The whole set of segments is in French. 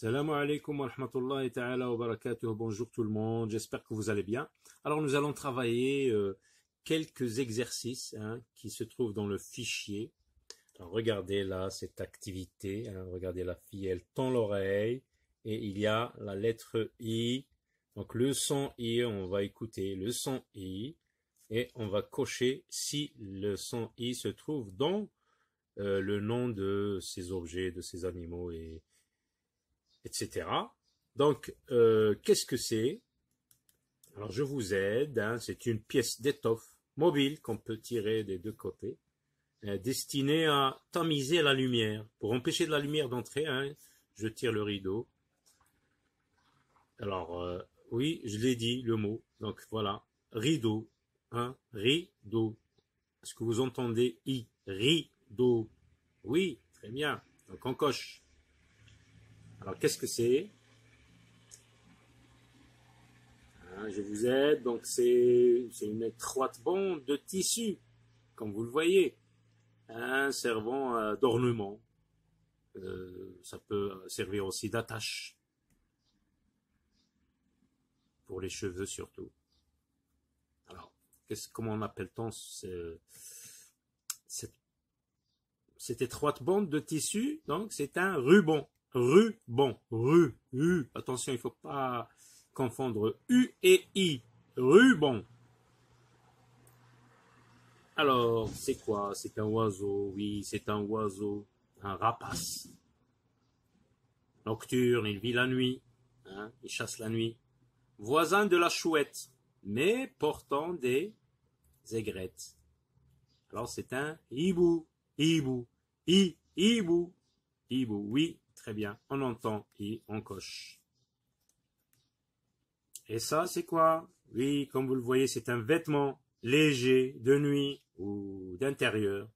Salam alaikum wa rahmatullahi ta'ala wa barakatuh. Bonjour tout le monde, j'espère que vous allez bien. Alors nous allons travailler quelques exercices qui se trouvent dans le fichier. Alors, regardez là cette activité, regardez la fille, elle tend l'oreille et il y a la lettre I. Donc le son I, on va écouter le son I et on va cocher si le son I se trouve dans le nom de ces objets, de ces animaux etc. Donc, qu'est-ce que c'est? Alors, je vous aide. C'est une pièce d'étoffe mobile qu'on peut tirer des deux côtés, destinée à tamiser la lumière. Pour empêcher de la lumière d'entrer, je tire le rideau. Alors, oui, je l'ai dit, le mot. Donc, voilà, rideau. Rideau. Est-ce que vous entendez I? Rideau. Oui, très bien. Donc, on coche. Alors, qu'est-ce que c'est? Je vous aide. Donc, c'est une étroite bande de tissu, comme vous le voyez, servant d'ornement. Ça peut servir aussi d'attache, pour les cheveux surtout. Alors, comment on appelle-t-on cette étroite bande de tissu? Donc, c'est un ruban. Ruban, attention, il ne faut pas confondre U et I. Ruban. Alors, c'est quoi? C'est un oiseau, oui, c'est un oiseau, un rapace. Nocturne, il vit la nuit, il chasse la nuit. Voisin de la chouette, mais portant des aigrettes. Alors, c'est un hibou, hibou, hibou, hibou, oui. Très bien, on entend et on coche. Et ça, c'est quoi? Oui, comme vous le voyez, c'est un vêtement léger de nuit ou d'intérieur.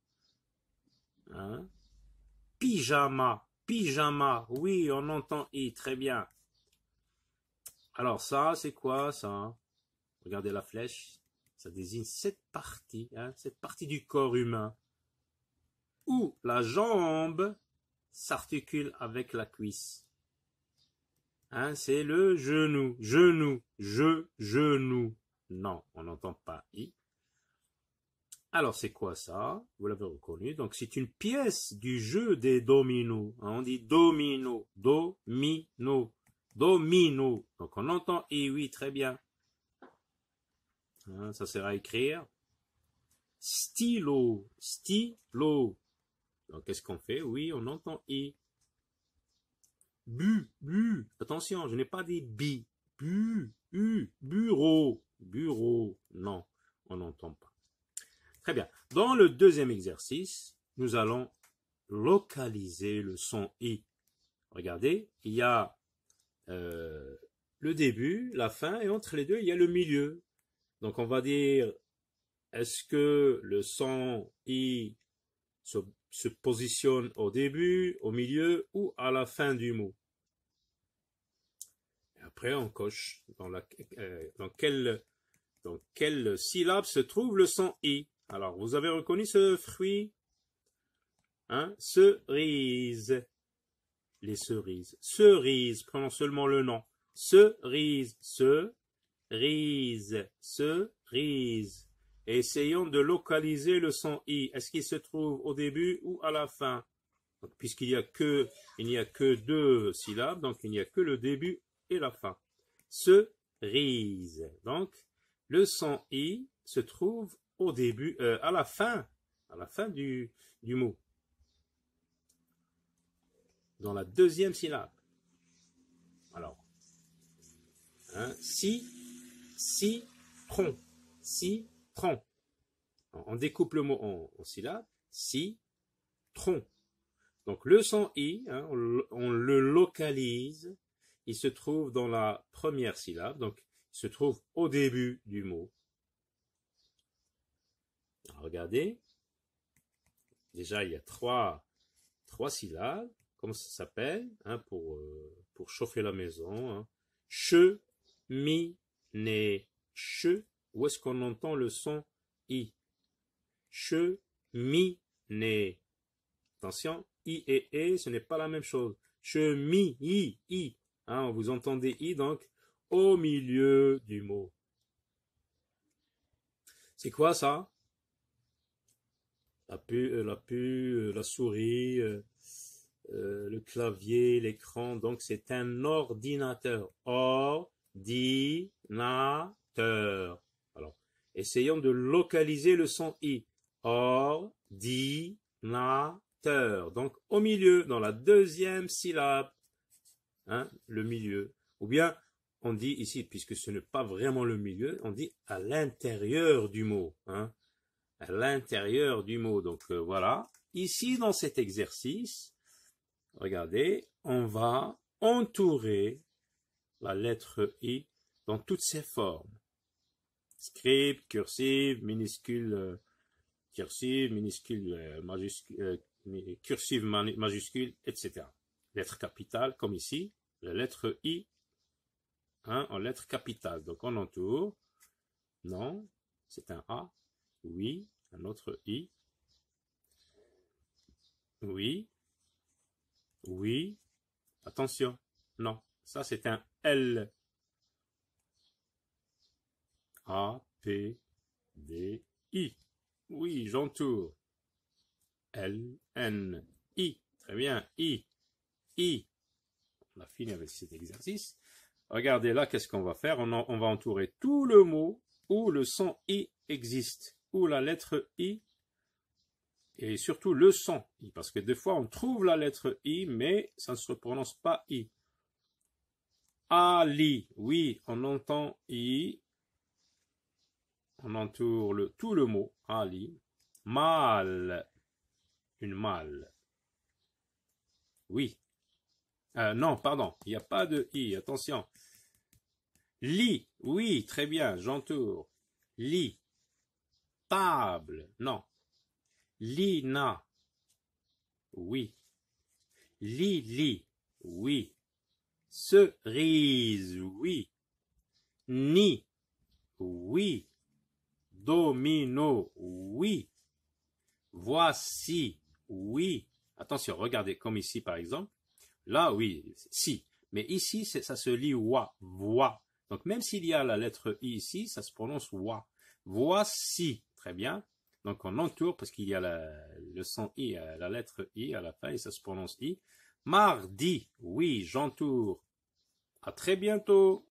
Pyjama, pyjama, oui, on entend i, très bien. Alors ça, c'est quoi ça? Regardez la flèche, ça désigne cette partie du corps humain où la jambe s'articule avec la cuisse. C'est le genou, genou. Non, on n'entend pas i. Alors, c'est quoi ça? Vous l'avez reconnu. Donc, c'est une pièce du jeu des dominos. On dit domino, domino. Donc, on entend i, oui, très bien. Ça sert à écrire. Stylo. Donc, qu'est-ce qu'on fait? Oui, on entend i. Attention, je n'ai pas dit bi. Bureau. Non, on n'entend pas. Très bien. Dans le deuxième exercice, nous allons localiser le son i. Regardez, il y a le début, la fin, et entre les deux, il y a le milieu. Donc, on va dire, est-ce que le son i se positionne au début, au milieu ou à la fin du mot? Et après, on coche dans quelle syllabe se trouve le son i. Alors, vous avez reconnu ce fruit? Cerise. Les cerises. Cerise, prenons seulement le nom. Cerise. Essayons de localiser le son i. Est-ce qu'il se trouve au début ou à la fin? Puisqu'il n'y a que deux syllabes, donc il n'y a que le début et la fin. Cerise. Donc, le son i se trouve au début, à la fin du mot. Dans la deuxième syllabe. Alors, citron. On découpe le mot en syllabes. Citron. Donc le son i, on le localise. Il se trouve dans la première syllabe. Donc il se trouve au début du mot. Alors, regardez. Déjà il y a trois syllabes. Comment ça s'appelle pour chauffer la maison? Cheminée. Où est-ce qu'on entend le son i? Cheminée. Attention, i et e, ce n'est pas la même chose. Chemi, I. Hein, vous entendez I, donc, au milieu du mot. C'est quoi ça? La souris, le clavier, l'écran. Donc, c'est un ordinateur. Ordinateur. Alors, essayons de localiser le son I. Ordinateur. Donc, au milieu, dans la deuxième syllabe. Hein, le milieu. Ou bien, on dit ici, puisque ce n'est pas vraiment le milieu, on dit à l'intérieur du mot. Hein, à l'intérieur du mot. Donc, voilà. Ici, dans cet exercice, regardez, on va entourer la lettre I dans toutes ses formes. Script, cursive, minuscule, majuscule, cursive, majuscule, etc. Lettre capitale, comme ici, la lettre I, hein, en lettre capitale. Donc on entoure. Non, c'est un A. Oui, un autre I. Oui. Oui. Attention. Non, ça c'est un L. A, P, D, I. Oui, j'entoure. L, N, I. Très bien, I. I. On a fini avec cet exercice. Regardez là, qu'est-ce qu'on va faire? On va entourer tout le mot où le son I existe, où la lettre I, et surtout le son I, parce que des fois on trouve la lettre I, mais ça ne se prononce pas I. Ali, oui, on entend I, on entoure tout le mot, Ali. Mal, une malle. Oui. Non, pardon, il n'y a pas de I, attention. Lit, oui, très bien, j'entoure. Lit. Table, non. Lina, oui. Lili, oui. Cerise, oui. Ni, oui. Domino, oui. Voici, oui. Attention, regardez, comme ici par exemple. Là, oui, si. Mais ici, ça se lit wa, voix. Donc, même s'il y a la lettre I ici, ça se prononce wa. Voici. Très bien. Donc, on entoure parce qu'il y a le son I, la lettre I à la fin et ça se prononce I. Mardi. Oui, j'entoure. À très bientôt.